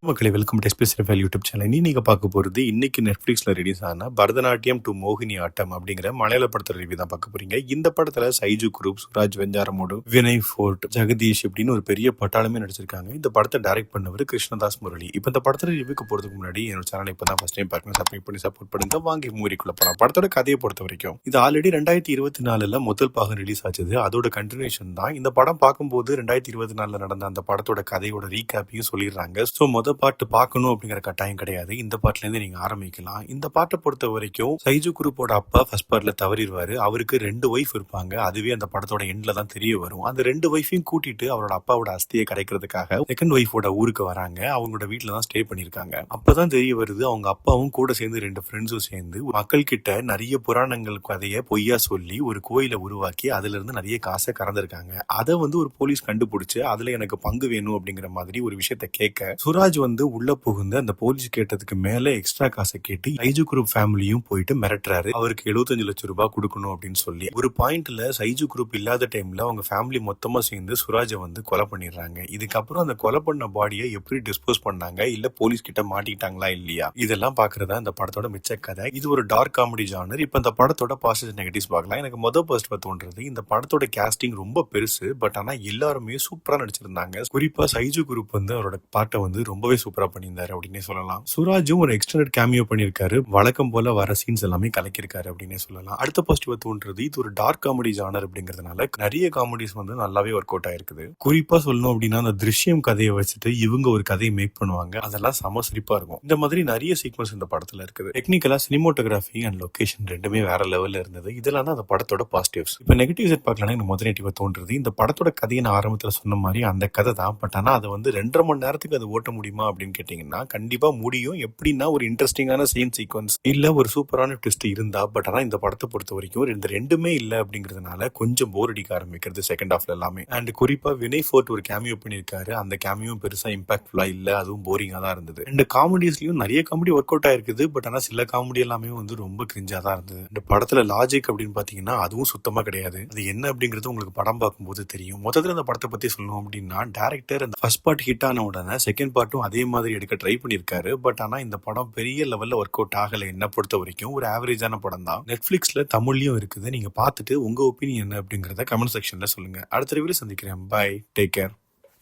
மக்களை welcome to SPS Rafael YouTube channel. நீங்க பார்க்க போறது இன்னைக்கு நெட்ஃபிளிக்ஸ்ல ரிலீஸ் ஆன பரதநாட்டியம் டு மோகினி ஆட்டம் அப்படிங்கிற மலையாள படத்தோட ரிவ்யூ தான் பார்க்க போறீங்க. இந்த படத்துல சைஜு குரூப், சுராஜ் வெஞ்சாரமோடு, வினய் ஃபோர்ட், ஜெகதீஷ் இப்படின்னு ஒரு பெரிய பட்டாளமே நடிச்சிருக்காங்க. இந்த படத்தை டைரக்ட் பண்ணவர் கிருஷ்ணதாஸ் முரளி. இப்போ இந்த படத்துல ரிவ்யூக்கு போறதுக்கு முன்னாடி என்னோட சேனல் இப்பதான் ஃபர்ஸ்ட் டைம் பார்க்கணும், சப்ஸ்கிரைப் பண்ணி சப்போர்ட் பண்ணுங்க. வாங்கி மூவிக்குள்ள போலாம். படத்தோட கதையை பொறுத்த வரைக்கும் இது ஆல்ரெடி 2024 முதல் பாகம் ரிலீஸ் ஆச்சு. அதோட கண்டினியூஷன் தான். இந்த படம் பார்க்கும்போது 2024 நடந்த அந்த படத்தோட கதையோட ரீகேப்பையும் சொல்லிடுறாங்க. ஸோ பாட்டு பார்க்கணும் அப்படிங்கிற கட்டாயம் கிடையாது. இந்த பாட்டுல இருந்து நீங்க ஆரம்பிக்கலாம். இந்த பாட்டை பொறுத்த வரைக்கும் சைஜு குரூப்போட அப்பா ஃபர்ஸ்ட் பார்ட்ல தவறிடுவாரு. அவருக்கு 2 ஒய்ஃப் இருப்பாங்க. அதுவே அந்த படத்தோட எண்ட்ல தான் தெரிய வரும். அந்த 2 ஒய்ஃபையும் கூட்டிட்டு அவரோட அப்பாவோட அஸ்தியை கரைக்கிறதுக்காக செகண்ட் ஒய்ஃபோட ஊருக்கு வராங்க. அவங்களோட வீட்டுல தான் ஸ்டே பண்ணிருக்காங்க. அப்பதான் தெரிய வருது அவங்க அப்பாவும் கூட சேர்ந்து 2 ஃப்ரெண்ட்ஸும் சேர்ந்து மக்கள் கிட்ட நிறைய புராணங்கள் கதையை பொய்யா சொல்லி ஒரு கோயிலை உருவாக்கி அதுல இருந்து நிறைய காசை கறந்திருக்காங்க. அதை ஒரு போலீஸ் கண்டுபிடிச்சு அதுல எனக்கு பங்கு வேணும் அப்படிங்கிற மாதிரி ஒரு விஷயத்த கேட்க சுராஜ் உள்ள புகுந்து அந்த போலீஸ் கேட்டதுக்கு மேல எக்ஸ்ட்ரா காசை கேட்டு சைஜு குரூப் ஃபேமிலியும் போயிட்டு மிரட்டுறாரு. அவருக்கு 75 லட்சம் ரூபாய் கொடுக்கணும் அப்படின்னு சொல்லி ஒரு பாயிண்ட்ல சைஜு குரூப் இல்லாத டைம்ல அவங்க ஃபேமிலி மொத்தமா சேர்ந்து சுராஜை கொலை பண்ணிடுறாங்க. இதுக்கப்புறம் அந்த கொலை பண்ண பாடியை எப்படி டிஸ்போஸ் பண்ணாங்க, இல்ல போலீஸ் கிட்ட மாட்டிக்கிட்டாங்களா இல்லையா, இதெல்லாம் பாக்குறதா இந்த படத்தோட மிச்ச கதை. இது ஒரு டார்க் காமெடி ஜானர். இப்ப இந்த படத்தோட பாசிட்டிவ் நெகட்டிவ்ஸ் பார்க்கலாம். எனக்கு ஃபர்ஸ்ட் தோன்றது இந்த படத்தோட கேஸ்டிங் ரொம்ப பெருசு. பட் ஆனா எல்லாருமே சூப்பரா நடிச்சிருந்தாங்க. குறிப்பா சைஜு குரூப் அவரோட பாட்டை ரொம்பவே சூப்பரா பண்ணியிருந்தாரு அப்படின்னே சொல்லலாம். சுராஜும் ஒரு எக்ஸ்டெண்டட் கேமியோ பண்ணியிருக்காரு. வழக்கம் போல வர சீன்ஸ் எல்லாமே கலக்கிருக்காரு அப்படின்னே சொல்லலாம். அடுத்த பாசிட்டிவா தோன்றது இது ஒரு டார்க் காமெடி ஜானர் அப்படிங்கறதுனால நிறைய காமெடிஸ் நல்லாவே ஒர்க் அவுட் ஆயிருக்குது. குறிப்பா சொல்லணும் அப்படின்னா அந்த திருஷ்யம் கதையை வச்சுட்டு இவங்க ஒரு கதையை மேக் பண்ணுவாங்க. அதெல்லாம் செம சிரிப்பா இருக்கும். இந்த மாதிரி நிறைய சீக்வன்ஸ் இந்த படத்துல இருக்குது. டெக்னிக்கலா சினிமோட்டோகிராஃபி அண்ட் லொகேஷன் ரெண்டுமே வேற லெவல்ல இருந்தது. இதெல்லாம் தான் அந்த படத்தோட பாசிட்டிவ்ஸ். இப்ப நெகட்டிவ் செட் பார்க்கலாம். எனக்கு முதல் நெகட்டிவா தோன்றது இந்த படத்தோட கதையை நான் ஆரம்பத்துல சொன்ன மாதிரி அந்த கதை தான். பட் ஆனா அதை 2.5 மணி நேரத்துக்கு அதை ஓட்ட முடியுமா அப்படின்னு கேட்டீங்கன்னா கண்டிப்பா முடியும். எப்படின்னா ஒரு இன்ட்ரெஸ்டிங்கான சீன் சீக்வன்ஸ் இல்ல ஒரு சூப்பரான ட்விஸ்ட் இருந்தா. பட் ஆனா இந்த படத்தை பொறுத்த வரைக்கும் இந்த ரெண்டுமே இல்ல அப்படிங்கறதுனால கொஞ்சம் போர் அடிக்க ஆரம்பிக்கிறது செகண்ட் ஹாஃப்ல எல்லாமே. அண்ட் குறிப்பா வினய் ஃபோர்ட் ஒரு கேமியோ பண்ணிருக்காரு. அந்த கேமியோ பெருசா இம்பாக்ட்ஃபுல்லா இல்ல, அதுவும் போரிங்கா தான் இருந்தது. அண்ட் காமெடிஸ்லயும் நிறைய காமெடி ஒர்க் அவுட் ஆயிருக்குது. பட் ஆனா சில காமெடி எல்லாமே ரொம்ப கிரிஞ்சா தான் இருந்தது. இந்த படத்துல லாஜிக் அப்படின்னு பாத்தீங்கன்னா அதுவும் சுத்தமா கிடையாது. அது என்ன அப்படிங்கிறது உங்களுக்கு படம் பார்க்கும்போது தெரியும். மொத்தத்துல அந்த படத்தை பத்தி சொல்லணும் அப்படின்னா டைரக்டர் அந்த ஃபர்ஸ்ட் பார்ட் ஹிட் ஆன உடனே செகண்ட் பார்ட்டும் அதே மாதிரி எடுக்க ட்ரை பண்ணிருக்காரு. பட் ஆனா இந்த படம் பெரிய லெவல்ல ஒர்க் அவுட் ஆகல. என்ன பொறுத்த வரைக்கும் ஒரு ஆவரேஜான படம் தான். நெட்ஃபிளிக்ஸ்ல தமிழ்லயும் இருக்குது. நீங்க பார்த்துட்டு உங்க ஒப்பீனியன் என்ன அப்படிங்கறத கமெண்ட் செக்ஷன்ல சொல்லுங்க. அடுத்த ரிவ்யூல சந்திக்கிறேன். Bye, take care.